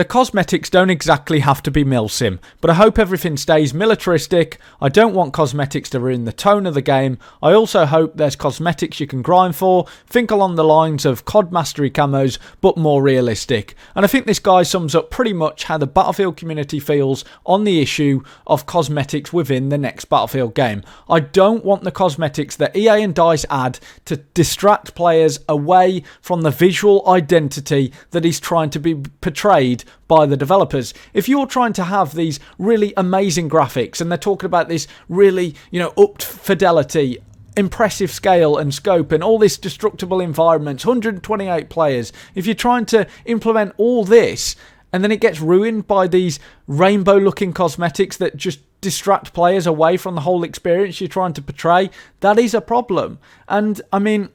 The cosmetics don't exactly have to be milsim, but I hope everything stays militaristic. I don't want cosmetics to ruin the tone of the game. I also hope there's cosmetics you can grind for. Think along the lines of COD Mastery camos, but more realistic. And I think this guy sums up pretty much how the Battlefield community feels on the issue of cosmetics within the next Battlefield game. I don't want the cosmetics that EA and DICE add to distract players away from the visual identity that is trying to be portrayed by the developers. If you're trying to have these really amazing graphics and they're talking about this really, upped fidelity, impressive scale and scope and all this destructible environments, 128 players, if you're trying to implement all this and then it gets ruined by these rainbow looking cosmetics that just distract players away from the whole experience you're trying to portray, that is a problem. And I mean,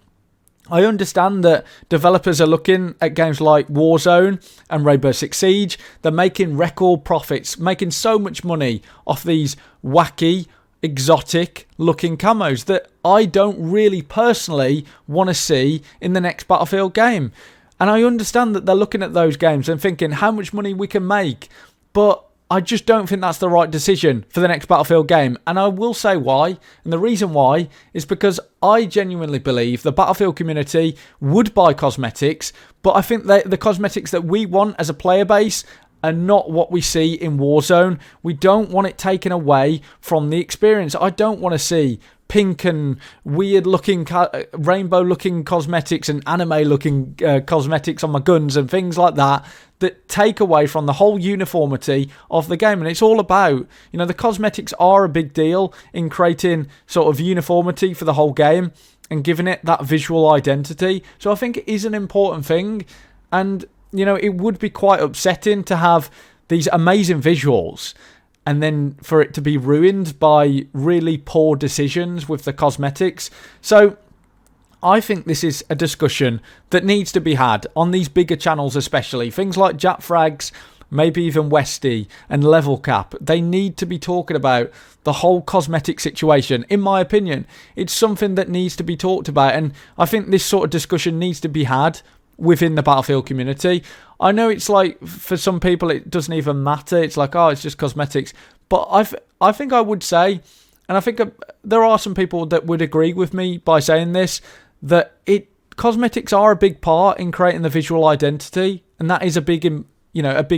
I understand that developers are looking at games like Warzone and Rainbow Six Siege. They're making record profits, making so much money off these wacky, exotic looking camos that I don't really personally want to see in the next Battlefield game. And I understand that they're looking at those games and thinking how much money we can make, but I just don't think that's the right decision for the next Battlefield game. And I will say why. And the reason why is because I genuinely believe the Battlefield community would buy cosmetics, but I think that the cosmetics that we want as a player base are not what we see in Warzone. We don't want it taken away from the experience. I don't want to see pink and weird looking rainbow looking cosmetics and anime looking cosmetics on my guns and things like that take away from the whole uniformity of the game. And it's all about, the cosmetics are a big deal in creating sort of uniformity for the whole game and giving it that visual identity. So I think it is an important thing. And, it would be quite upsetting to have these amazing visuals and then for it to be ruined by really poor decisions with the cosmetics. So I think this is a discussion that needs to be had on these bigger channels, especially things like Jat Frags, maybe even Westy and Level Cap. They need to be talking about the whole cosmetic situation. In my opinion, it's something that needs to be talked about, and I think this sort of discussion needs to be had within the Battlefield community. I know it's like, for some people, it doesn't even matter. It's like, oh, it's just cosmetics. But I think I would say, and I think there are some people that would agree with me by saying this, that cosmetics are a big part in creating the visual identity, and that is a big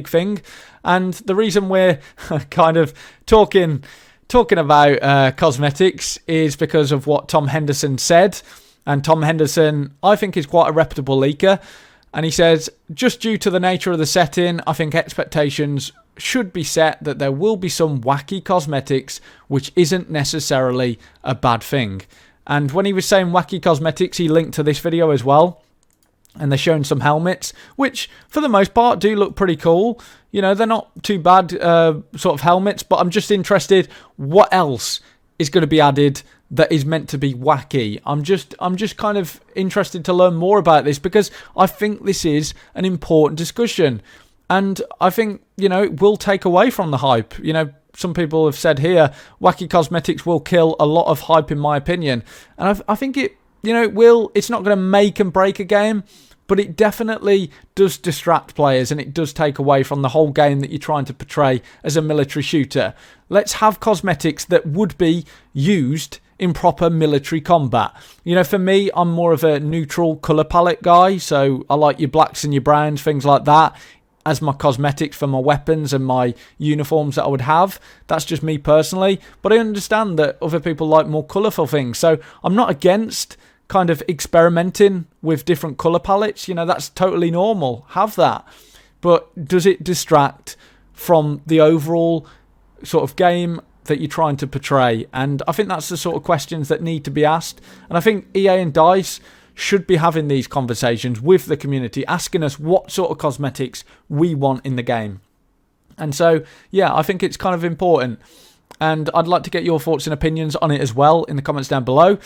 thing. And the reason we're kind of talking about cosmetics is because of what Tom Henderson said. And Tom Henderson, I think, is quite a reputable leaker. And he says, just due to the nature of the setting, I think expectations should be set that there will be some wacky cosmetics, which isn't necessarily a bad thing. And when he was saying wacky cosmetics, he linked to this video as well. And they're showing some helmets, which for the most part do look pretty cool. They're not too bad sort of helmets, but I'm just interested what else is going to be added that is meant to be wacky. I'm just kind of interested to learn more about this, because I think this is an important discussion. And I think, it will take away from the hype. Some people have said here, wacky cosmetics will kill a lot of hype, in my opinion. And I think it will. It's not going to make and break a game, but it definitely does distract players, and it does take away from the whole game that you're trying to portray as a military shooter. Let's have cosmetics that would be used in proper military combat. For me, I'm more of a neutral colour palette guy, so I like your blacks and your browns, things like that, as my cosmetics for my weapons and my uniforms that I would have. That's just me personally, but I understand that other people like more colourful things, so I'm not against kind of experimenting with different colour palettes. That's totally normal. Have that. But does it distract from the overall sort of game that you're trying to portray? And I think that's the sort of questions that need to be asked. And I think EA and DICE should be having these conversations with the community, asking us what sort of cosmetics we want in the game. And so, yeah, I think it's kind of important. And I'd like to get your thoughts and opinions on it as well in the comments down below.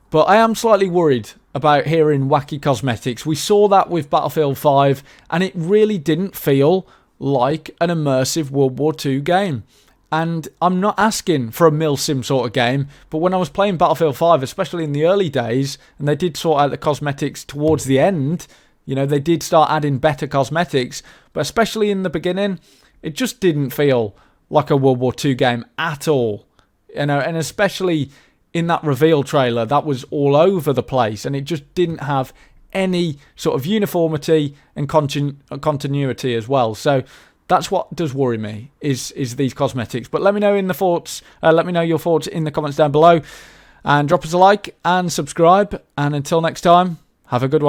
But I am slightly worried about hearing wacky cosmetics. We saw that with Battlefield 5, and it really didn't feel like an immersive World War II game. And I'm not asking for a milsim sort of game, but when I was playing Battlefield 5, especially in the early days, and they did sort out the cosmetics towards the end, You know, they did start adding better cosmetics, but especially in the beginning, it just didn't feel like a World War II game at all. You know, and especially in that reveal trailer, that was all over the place, and it just didn't have any sort of uniformity and continuity as well. So that's what does worry me, is these cosmetics. But let me know in the thoughts. Let me know your thoughts in the comments down below, and drop us a like and subscribe. And until next time, have a good one.